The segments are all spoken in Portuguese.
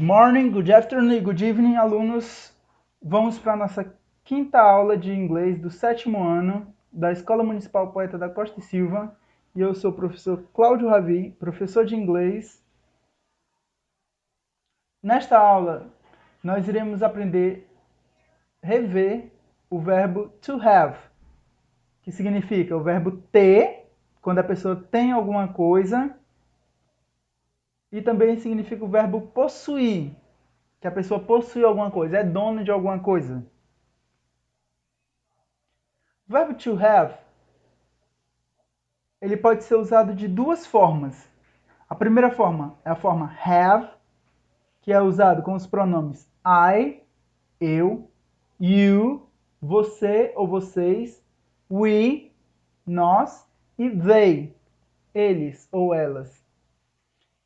morning, good afternoon e good evening, alunos. Vamos para a nossa quinta aula de inglês do sétimo ano da Escola Municipal Poeta da Costa e Silva. E eu sou o professor Cláudio Ravi, professor de inglês. Nesta aula, nós iremos rever o verbo to have, que significa o verbo ter, quando a pessoa tem alguma coisa, e também significa o verbo possuir, que a pessoa possui alguma coisa, é dono de alguma coisa. O verbo to have, ele pode ser usado de duas formas. A primeira forma é a forma have, que é usado com os pronomes I, eu, you, você ou vocês, we, nós, e they, eles ou elas.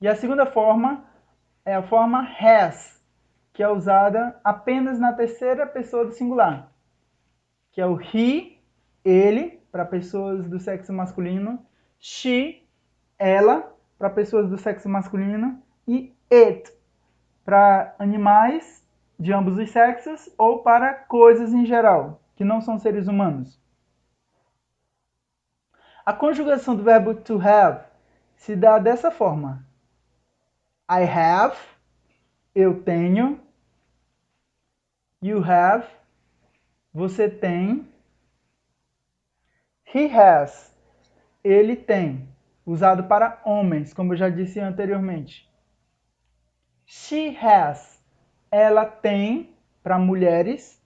E a segunda forma é a forma has, que é usada apenas na terceira pessoa do singular, que é o he, ele, para pessoas do sexo masculino, she, ela, para pessoas do sexo masculino, e it, para animais de ambos os sexos ou para coisas em geral, que não são seres humanos. A conjugação do verbo to have se dá dessa forma. I have, eu tenho. You have, você tem. He has, ele tem, usado para homens, como eu já disse anteriormente. She has, ela tem, para mulheres.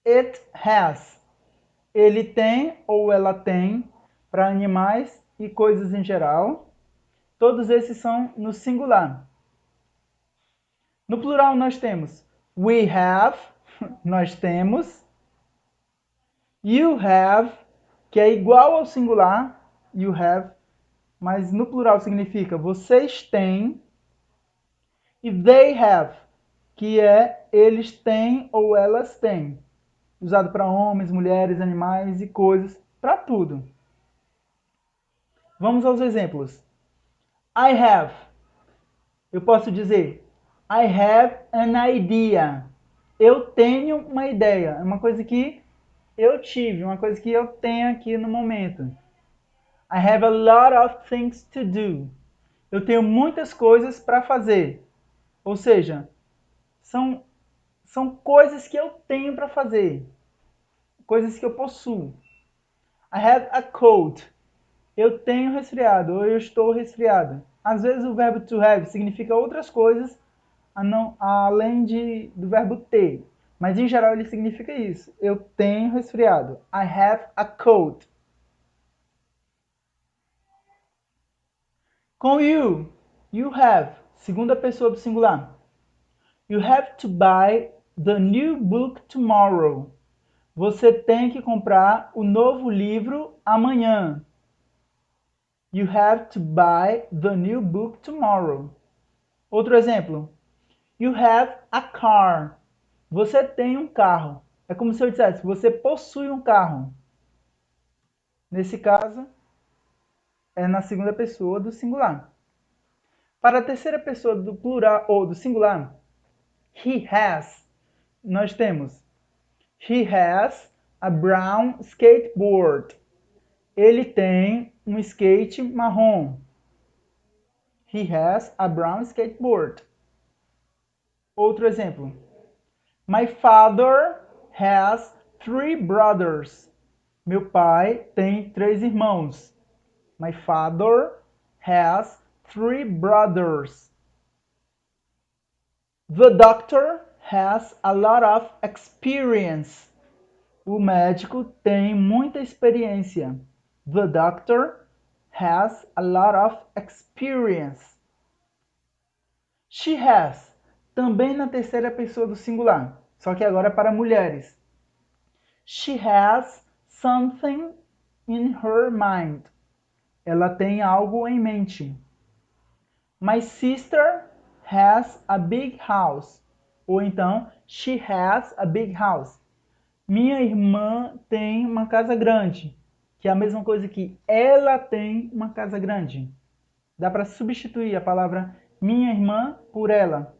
It has, ele tem ou ela tem, para animais e coisas em geral. Todos esses são no singular. No plural nós temos we have, nós temos. You have, que é igual ao singular, you have, mas no plural significa vocês têm. E they have, que é eles têm ou elas têm. Usado para homens, mulheres, animais e coisas, para tudo. Vamos aos exemplos. I have. Eu posso dizer I have an idea. Eu tenho uma ideia. É uma coisa que eu tive, uma coisa que eu tenho aqui no momento. I have a lot of things to do. Eu tenho muitas coisas para fazer. Ou seja, são coisas que eu tenho para fazer. Coisas que eu possuo. I have a cold. Eu tenho resfriado, ou eu estou resfriado. Às vezes o verbo to have significa outras coisas além do verbo ter. Mas em geral ele significa isso. Eu tenho resfriado. I have a cold. Com you, you have, segunda pessoa do singular. You have to buy the new book tomorrow. Você tem que comprar o novo livro amanhã. You have to buy the new book tomorrow. Outro exemplo. You have a car. Você tem um carro. É como se eu dissesse, você possui um carro. Nesse caso, é na segunda pessoa do singular. Para a terceira pessoa do plural ou do singular, he has, nós temos he has a brown skateboard. Ele tem um skate marrom. He has a brown skateboard. Outro exemplo. My father has 3 brothers. Meu pai tem 3 irmãos. My father has 3 brothers. The doctor has a lot of experience. O médico tem muita experiência. The doctor has a lot of experience. She has, também na terceira pessoa do singular, só que agora para mulheres. She has something in her mind. Ela tem algo em mente. My sister has a big house. Ou então, she has a big house. Minha irmã tem uma casa grande, que é a mesma coisa que ela tem uma casa grande. Dá para substituir a palavra minha irmã por ela.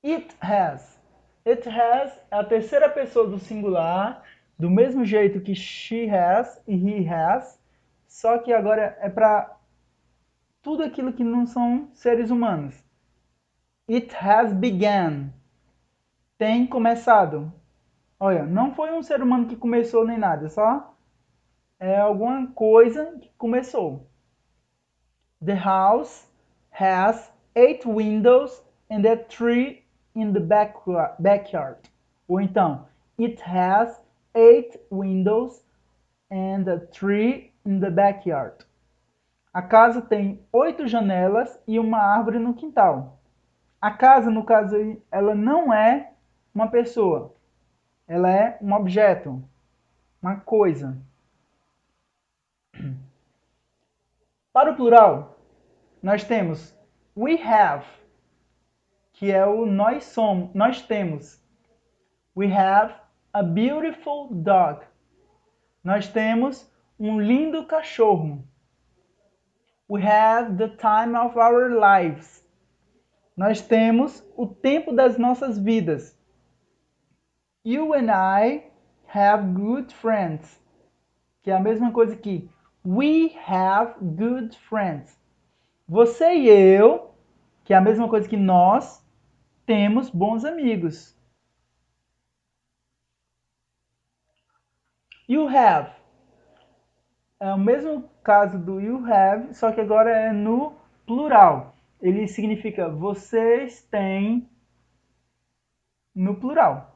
It has. It has é a terceira pessoa do singular, do mesmo jeito que she has e he has, só que agora é para tudo aquilo que não são seres humanos. It has begun. Tem começado. Olha, não foi um ser humano que começou nem nada, só é alguma coisa que começou. The house has 8 windows and a tree in the backyard. Ou então, it has 8 windows and a tree in the backyard. A casa tem 8 janelas e uma árvore no quintal. A casa, no caso aí, ela não é uma pessoa. Ela é um objeto, uma coisa. Para o plural, nós temos we have, que é o nós somos, nós temos. We have a beautiful dog. Nós temos um lindo cachorro. We have the time of our lives. Nós temos o tempo das nossas vidas. You and I have good friends. Que é a mesma coisa que we have good friends. Você e eu, que é a mesma coisa que nós, temos bons amigos. You have. É o mesmo caso do you have, só que agora é no plural. Ele significa vocês têm no plural.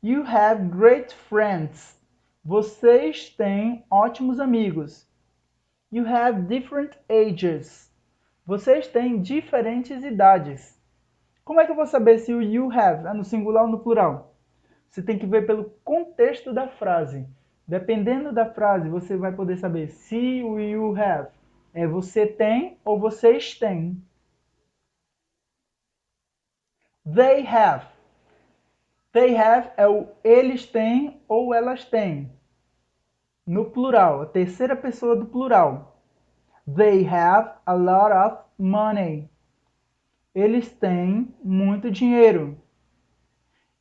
You have great friends. Vocês têm ótimos amigos. You have different ages. Vocês têm diferentes idades. Como é que eu vou saber se o you have é no singular ou no plural? Você tem que ver pelo contexto da frase. Dependendo da frase, você vai poder saber se o you have é você tem ou vocês têm. They have. They have é o eles têm ou elas têm. No plural, a terceira pessoa do plural. They have a lot of money. Eles têm muito dinheiro.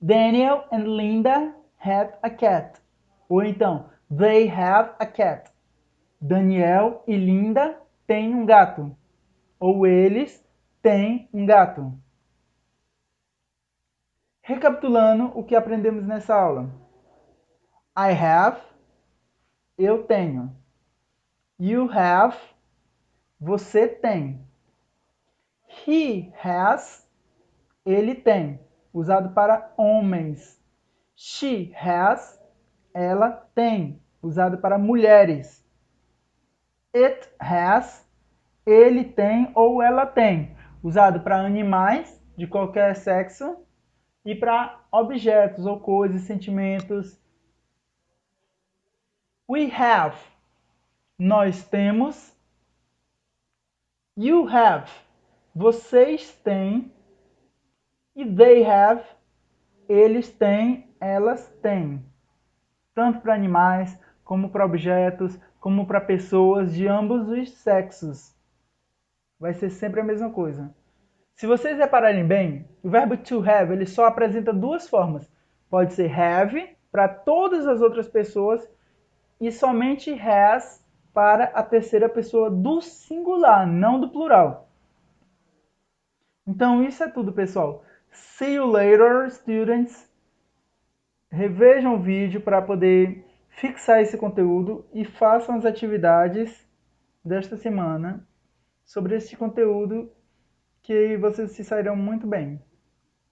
Daniel and Linda have a cat. Ou então, they have a cat. Daniel e Linda têm um gato. Ou eles têm um gato. Recapitulando o que aprendemos nessa aula. I have, eu tenho. You have, você tem. He has, ele tem. Usado para homens. She has, ela tem. Usado para mulheres. It has, ele tem ou ela tem. Usado para animais de qualquer sexo e para objetos ou coisas, sentimentos. We have, nós temos. You have, vocês têm. E they have, eles têm, elas têm. Tanto para animais, como para objetos, como para pessoas de ambos os sexos. Vai ser sempre a mesma coisa. Se vocês repararem bem, o verbo to have ele só apresenta duas formas. Pode ser have para todas as outras pessoas e somente has para a terceira pessoa do singular, não do plural. Então isso é tudo, pessoal. See you later, students. Revejam o vídeo para poder fixar esse conteúdo e façam as atividades desta semana sobre este conteúdo que vocês se sairão muito bem.